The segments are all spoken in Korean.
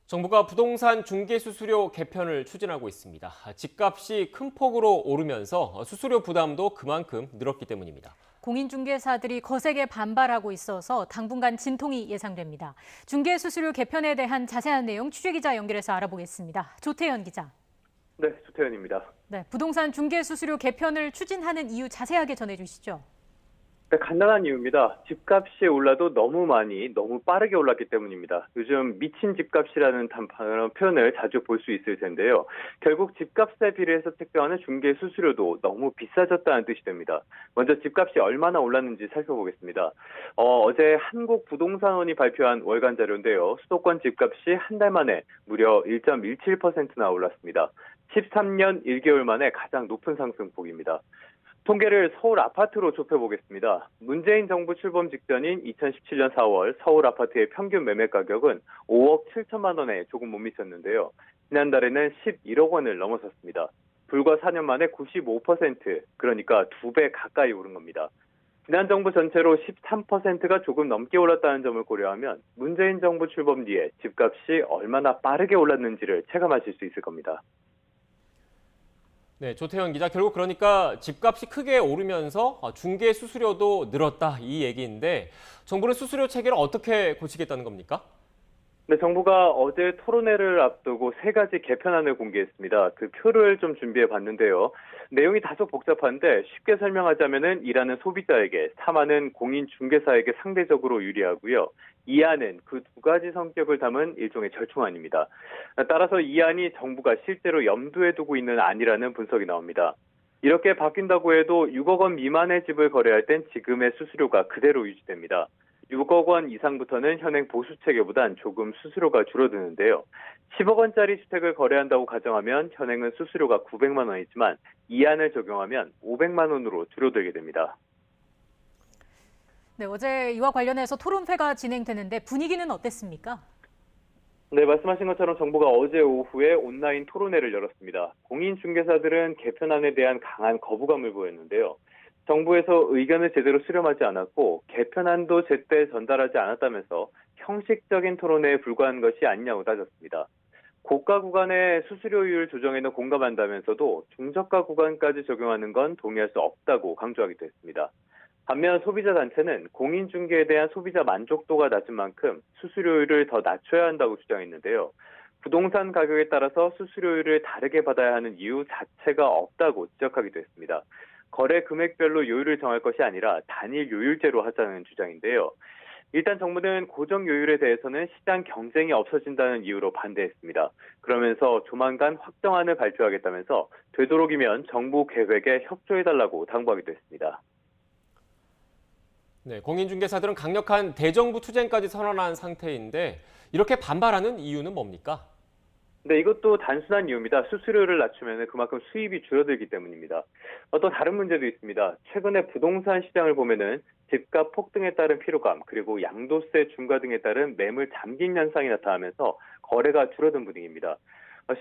정부가 부동산 중개 수수료 개편을 추진하고 있습니다. 집값이 큰 폭으로 오르면서 수수료 부담도 그만큼 늘었기 때문입니다. 공인중개사들이 거세게 반발하고 있어서 당분간 진통이 예상됩니다. 중개 수수료 개편에 대한 자세한 내용 취재기자 연결해서 알아보겠습니다. 조태현 기자. 네, 조태현입니다. 네, 부동산 중개 수수료 개편을 추진하는 이유 자세하게 전해주시죠. 네, 간단한 이유입니다. 집값이 올라도 너무 많이, 너무 빠르게 올랐기 때문입니다. 요즘 미친 집값이라는 표현을 자주 볼 수 있을 텐데요. 결국 집값에 비례해서 책정하는 중개 수수료도 너무 비싸졌다는 뜻이 됩니다. 먼저 집값이 얼마나 올랐는지 살펴보겠습니다. 어제 한국부동산원이 발표한 월간 자료인데요. 수도권 집값이 한 달 만에 무려 1.17%나 올랐습니다. 13년 1개월 만에 가장 높은 상승폭입니다. 통계를 서울 아파트로 좁혀보겠습니다. 문재인 정부 출범 직전인 2017년 4월 서울 아파트의 평균 매매 가격은 5억 7천만 원에 조금 못 미쳤는데요. 지난달에는 11억 원을 넘어섰습니다. 불과 4년 만에 95%, 그러니까 2배 가까이 오른 겁니다. 지난 정부 전체로 13%가 조금 넘게 올랐다는 점을 고려하면 문재인 정부 출범 뒤에 집값이 얼마나 빠르게 올랐는지를 체감하실 수 있을 겁니다. 네, 조태현 기자. 결국 그러니까 집값이 크게 오르면서 중개 수수료도 늘었다 이 얘기인데 정부는 수수료 체계를 어떻게 고치겠다는 겁니까? 네, 정부가 어제 토론회를 앞두고 세 가지 개편안을 공개했습니다. 그 표를 좀 준비해 봤는데요. 내용이 다소 복잡한데 쉽게 설명하자면은 일하는 소비자에게, 3안은 공인중개사에게 상대적으로 유리하고요. 2안은 그 두 가지 성격을 담은 일종의 절충안입니다. 따라서 이 안이 정부가 실제로 염두에 두고 있는 안이라는 분석이 나옵니다. 이렇게 바뀐다고 해도 6억 원 미만의 집을 거래할 땐 지금의 수수료가 그대로 유지됩니다. 6억 원 이상부터는 현행 보수 체계보단 조금 수수료가 줄어드는데요. 10억 원짜리 주택을 거래한다고 가정하면 현행은 수수료가 900만 원이지만 이 안을 적용하면 500만 원으로 줄어들게 됩니다. 네, 어제 이와 관련해서 토론회가 진행되는데 분위기는 어땠습니까? 네, 말씀하신 것처럼 정부가 어제 오후에 온라인 토론회를 열었습니다. 공인중개사들은 개편안에 대한 강한 거부감을 보였는데요. 정부에서 의견을 제대로 수렴하지 않았고 개편안도 제때 전달하지 않았다면서 형식적인 토론회에 불과한 것이 아니냐고 따졌습니다. 고가 구간의 수수료율 조정에는 공감한다면서도 중저가 구간까지 적용하는 건 동의할 수 없다고 강조하기도 했습니다. 반면 소비자 단체는 공인중개에 대한 소비자 만족도가 낮은 만큼 수수료율을 더 낮춰야 한다고 주장했는데요. 부동산 가격에 따라서 수수료율을 다르게 받아야 하는 이유 자체가 없다고 지적하기도 했습니다. 거래 금액별로 요율을 정할 것이 아니라 단일 요율제로 하자는 주장인데요. 일단 정부는 고정 요율에 대해서는 시장 경쟁이 없어진다는 이유로 반대했습니다. 그러면서 조만간 확정안을 발표하겠다면서 되도록이면 정부 계획에 협조해달라고 당부하기도 했습니다. 네, 공인중개사들은 강력한 대정부 투쟁까지 선언한 상태인데 이렇게 반발하는 이유는 뭡니까? 네, 이것도 단순한 이유입니다. 수수료를 낮추면 그만큼 수입이 줄어들기 때문입니다. 또 다른 문제도 있습니다. 최근에 부동산 시장을 보면은 집값 폭등에 따른 피로감, 그리고 양도세 중과 등에 따른 매물 잠김 현상이 나타나면서 거래가 줄어든 분위기입니다.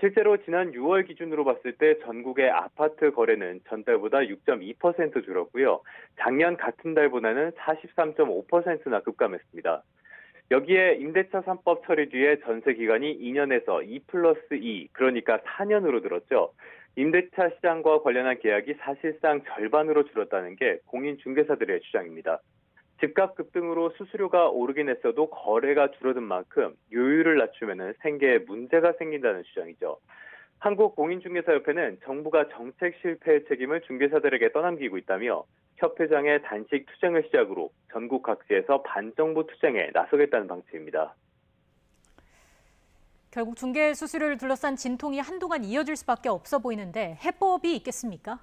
실제로 지난 6월 기준으로 봤을 때 전국의 아파트 거래는 전달보다 6.2% 줄었고요. 작년 같은 달보다는 43.5%나 급감했습니다. 여기에 임대차 3법 처리 뒤에 전세 기간이 2년에서 2+2, 그러니까 4년으로 늘었죠. 임대차 시장과 관련한 계약이 사실상 절반으로 줄었다는 게 공인중개사들의 주장입니다. 집값 급등으로 수수료가 오르긴 했어도 거래가 줄어든 만큼 요율을 낮추면 생계에 문제가 생긴다는 주장이죠. 한국공인중개사협회는 정부가 정책 실패의 책임을 중개사들에게 떠넘기고 있다며 협회장의 단식 투쟁을 시작으로 전국 각지에서 반정부 투쟁에 나서겠다는 방침입니다. 결국 중개 수수료를 둘러싼 진통이 한동안 이어질 수밖에 없어 보이는데 해법이 있겠습니까?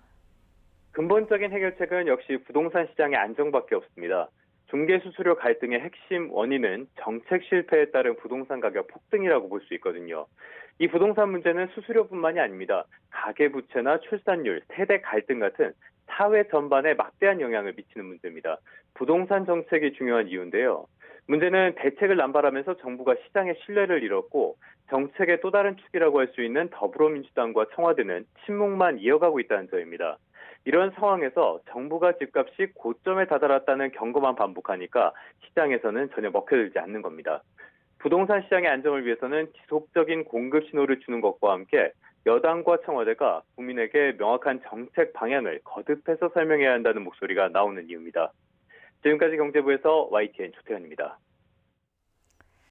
근본적인 해결책은 역시 부동산 시장의 안정밖에 없습니다. 중개 수수료 갈등의 핵심 원인은 정책 실패에 따른 부동산 가격 폭등이라고 볼 수 있거든요. 이 부동산 문제는 수수료뿐만이 아닙니다. 가계부채나 출산율, 세대 갈등 같은 사회 전반에 막대한 영향을 미치는 문제입니다. 부동산 정책이 중요한 이유인데요. 문제는 대책을 남발하면서 정부가 시장의 신뢰를 잃었고 정책의 또 다른 축이라고 할 수 있는 더불어민주당과 청와대는 침묵만 이어가고 있다는 점입니다. 이런 상황에서 정부가 집값이 고점에 다다랐다는 경고만 반복하니까 시장에서는 전혀 먹혀들지 않는 겁니다. 부동산 시장의 안정을 위해서는 지속적인 공급 신호를 주는 것과 함께 여당과 청와대가 국민에게 명확한 정책 방향을 거듭해서 설명해야 한다는 목소리가 나오는 이유입니다. 지금까지 경제부에서 YTN 조태현입니다.